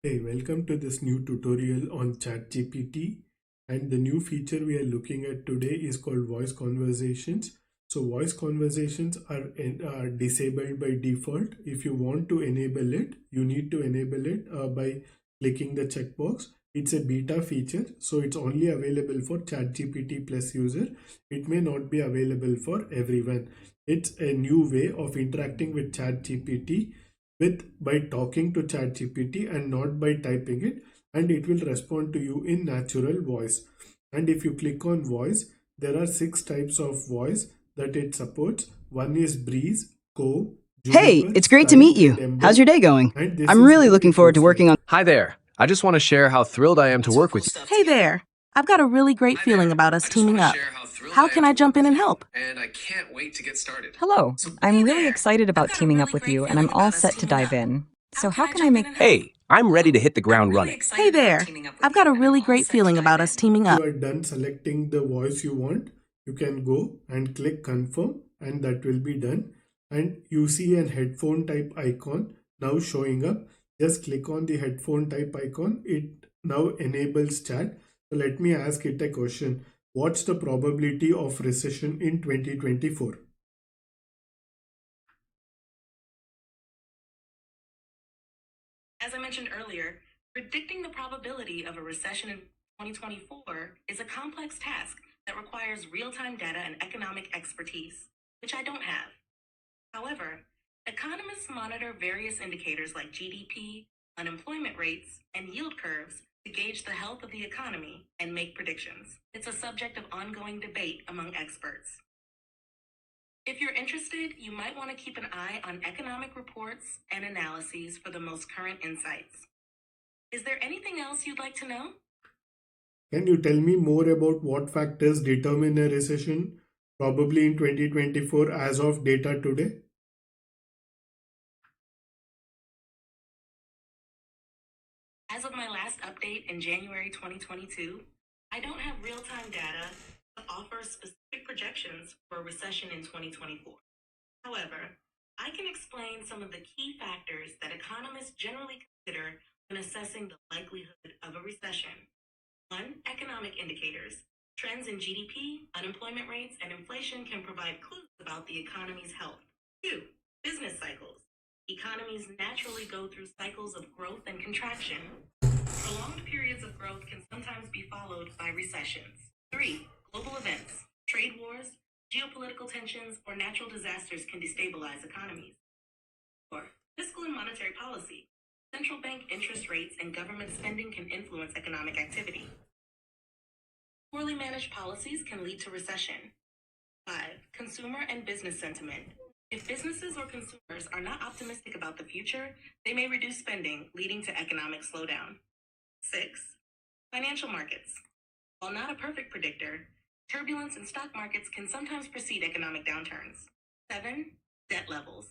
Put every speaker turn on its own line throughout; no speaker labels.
Hey, welcome to this new tutorial on ChatGPT. And the new feature we are looking at today is called voice conversations. So voice conversations are disabled by default. If you want to enable it, you need to enable it by clicking the checkbox. It's a beta feature, so it's only available for ChatGPT Plus user. It may not be available for everyone. It's a new way of interacting with ChatGPT with by talking to ChatGPT and not by typing it, and it will respond to you in natural voice. And if you click on voice, there are 6 types of voice that it supports. One is breeze, co,
Hey,
juniper,
it's great to
sky,
meet you.
and ember.
How's your day going?
And this
I'm
is
really
how
looking
it
forward to
looks like.
working on.
Hi there. I just want to share how thrilled I am to work with you.
Hey there. I've got a really great feeling about us teaming up. How can I jump in and help?
And I can't wait to get started.
Hello. I'm really excited about teaming up with you, and I'm all set to dive in. So, how can I make.
Hey, I'm ready to hit the ground running.
Hey there. I've got a really great feeling about us teaming up.
You are done selecting the voice you want, you can go and click confirm, and that will be done. And you see an headphone type icon now showing up. Just click on the headphone type icon. It now enables chat. So let me ask it a question. What's the probability of recession in 2024?
As I mentioned earlier, predicting the probability of a recession in 2024 is a complex task that requires real-time data and economic expertise, which I don't have. However, economists monitor various indicators like GDP, unemployment rates, and yield curves to gauge the health of the economy and make predictions. It's a subject of ongoing debate among experts. If you're interested, you might want to keep an eye on economic reports and analyses for the most current insights. Is there anything else you'd like to know?
Can you tell me more about what factors determine a recession, probably in 2024 as of data today?
As of my last update in January 2022, I don't have real-time data to offer specific projections for a recession in 2024. However, I can explain some of the key factors that economists generally consider when assessing the likelihood of a recession. 1. Economic indicators. Trends in GDP, unemployment rates, and inflation can provide clues about the economy's health. 2. Business cycles. Economies naturally go through cycles of growth and contraction. Prolonged periods of growth can sometimes be followed by recessions. 3. Global events. Trade wars, geopolitical tensions, or natural disasters can destabilize economies. 4. Fiscal and monetary policy. Central bank interest rates and government spending can influence economic activity. Poorly managed policies can lead to recession. 5. Consumer and business sentiment. If businesses or consumers are not optimistic about the future, they may reduce spending, leading to economic slowdown. 6. Financial markets. While not a perfect predictor, turbulence in stock markets can sometimes precede economic downturns. 7. Debt levels.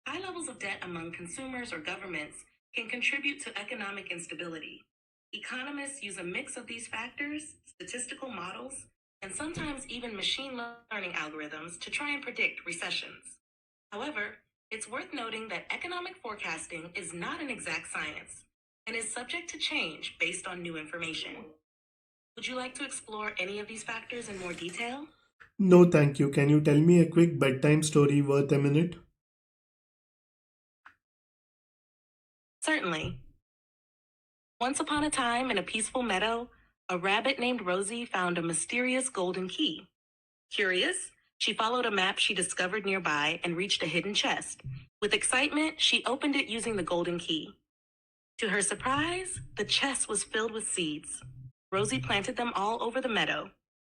High levels of debt among consumers or governments can contribute to economic instability. Economists use a mix of these factors, statistical models, and sometimes even machine learning algorithms to try and predict recessions. However, it's worth noting that economic forecasting is not an exact science and is subject to change based on new information. Would you like to explore any of these factors in more detail?
No, thank you. Can you tell me a quick bedtime story worth a minute?
Certainly. Once upon a time in a peaceful meadow, a rabbit named Rosie found a mysterious golden key. Curious, she followed a map she discovered nearby and reached a hidden chest. With excitement, she opened it using the golden key. To her surprise, the chest was filled with seeds. Rosie planted them all over the meadow.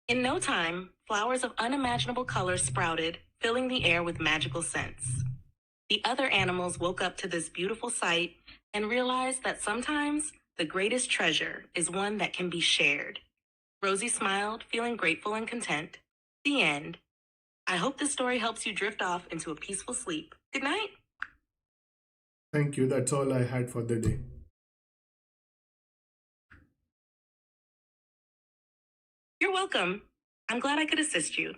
In no time, flowers of unimaginable colors sprouted, filling the air with magical scents. The other animals woke up to this beautiful sight and realized that sometimes the greatest treasure is one that can be shared. Rosie smiled, feeling grateful and content. The end. I hope this story helps you drift off into a peaceful sleep. Good night.
Thank you. That's all I had for the day.
You're welcome. I'm glad I could assist you.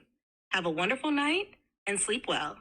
Have a wonderful night and sleep well.